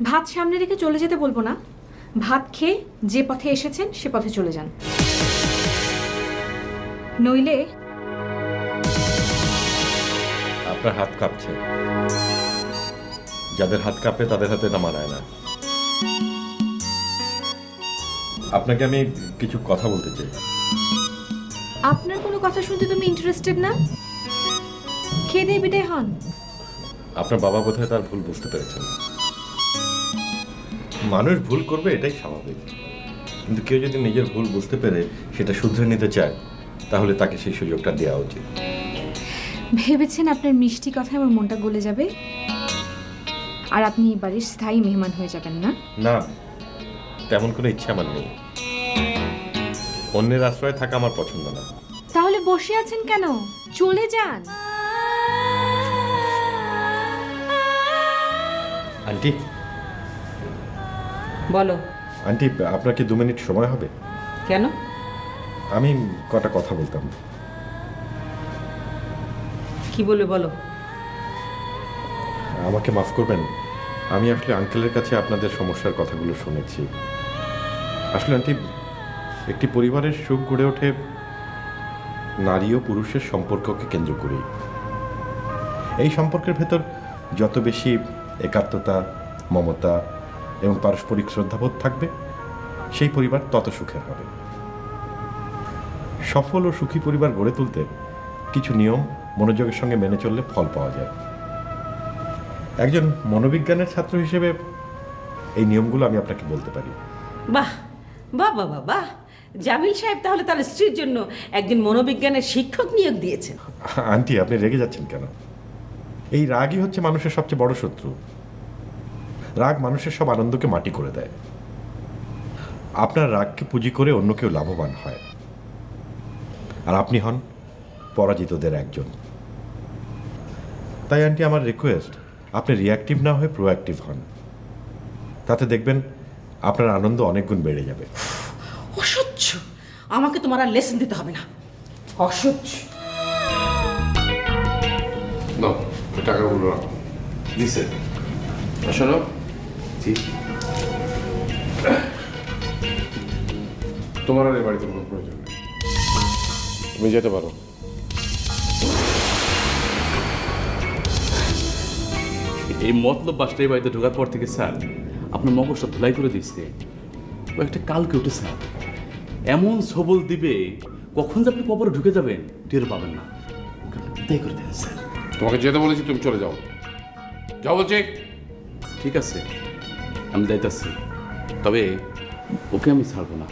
ভাত সামনে রেখে চলে যেতে বলবো না, ভাত খেয়ে যে পথে এসেছেন সে পথে চলে যান, নইলে। আপনার হাত কাঁপছে, যাদের হাত কাঁপে তাদের হাতে এটা মানায় না। আপনাকে আমি কিছু কথা বলতে চাই। আপনার কোনো কথা শুনতে তুমি ইন্টারেস্টেড না? খেয়ে দিয়ে বিদায় হন। আপনার বাবা বোধহয় তার ভুল বুঝতে পেরেছেন। মানুষ ভুল করবে, এটাই স্বাভাবিক, কিন্তু কেউ যদি নিজের ভুল বুঝতে পেরে সেটা শুধরে নিতে চায় তাহলে তাকে সেই সুযোগটা দেওয়া উচিত। ভেবেছেন আপনার মিষ্টি কথায় আমার মনটা গলে যাবে আর আপনি এই বাড়ির স্থায়ী মেহমান হয়ে যাবেন না? না, তেমন কোনো ইচ্ছা আমার নেই। অন্যের আশ্রয়ে থাকা আমার পছন্দ না। তাহলে বসে আছেন কেন? চলে যান। আন্টি, বলো। আন্টি আপনার কি 2 মিনিট সময় হবে? কেন? আমি কটা কথা বলতাম। কি বলবে বলো। আমাকে মাফ করবেন, আমি আসলে আঙ্কেলের কাছে আপনাদের সমস্যার কথাগুলো শুনেছি। আসলে আন্টি, একটি পরিবারের সুখ গড়ে ওঠে নারী ও পুরুষের সম্পর্ককে কেন্দ্র করেই। এই সম্পর্কের ভেতর যত বেশি একাত্মতা, মমতা এবং পারস্পরিক শ্রদ্ধাবোধ থাকবে, সেই পরিবার তত সুখের হবে। সফল ও সুখী পরিবার গড়ে তুলতে কিছু নিয়ম মনোযোগের সঙ্গে মেনে চললে ফল পাওয়া যায়। একজন মনোবিজ্ঞানের ছাত্র হিসেবে এই নিয়মগুলো আমি আপনাকে বলতে পারি। বাহ বাহ বাহ বাহ বাহ, জামিল সাহেব তাহলে তার স্ত্রীর জন্য একজন মনোবিজ্ঞানের শিক্ষক নিয়োগ দিয়েছেন। আন্টি, আপনি রেগে যাচ্ছেন কেন? এই রাগই হচ্ছে মানুষের সবচেয়ে বড় শত্রু। রাগ মানুষের সব আনন্দকে মাটি করে দেয়। আপনার রাগকে পুঁজি করে অন্য কেউ লাভবান হয়, আর আপনি হন পরাজিতদের একজন। তাই আন্টি, আমার রিকোয়েস্ট, আপনি রিঅ্যাক্টিভ না হয়ে প্রোঅ্যাক্টিভ হন। তাতে দেখবেন আপনার আনন্দ অনেক গুণ বেড়ে যাবে। অসহ্য, আমাকে তোমার আর লেসন দিতে হবে না। অসহ্য। না, ওই টাকাগুলো রাখো। দিছে শোনো, জি, তোমার আর এই বাড়িতে কোনো প্রয়োজন নেই, তুমি যেতে পারো। এই মতলব বাসটাই বাড়িতে ঢোকার পর থেকে স্যার আপনার মগজটা ধুলাই করে দিচ্ছে। ও একটা কালকে উঠে স্যার এমন সবল দিবে, কখন যে আপনি কবরে ঢুকে যাবেন টের পাবেন না। ওকে আপনি বিদায় করে দেন স্যার। তোমাকে যেতে বলেছি, তুমি চলে যাও। যাও বলছি। ঠিক আছে, আমি যাইতাছি, তবে ওকে আমি ছাড়বো না।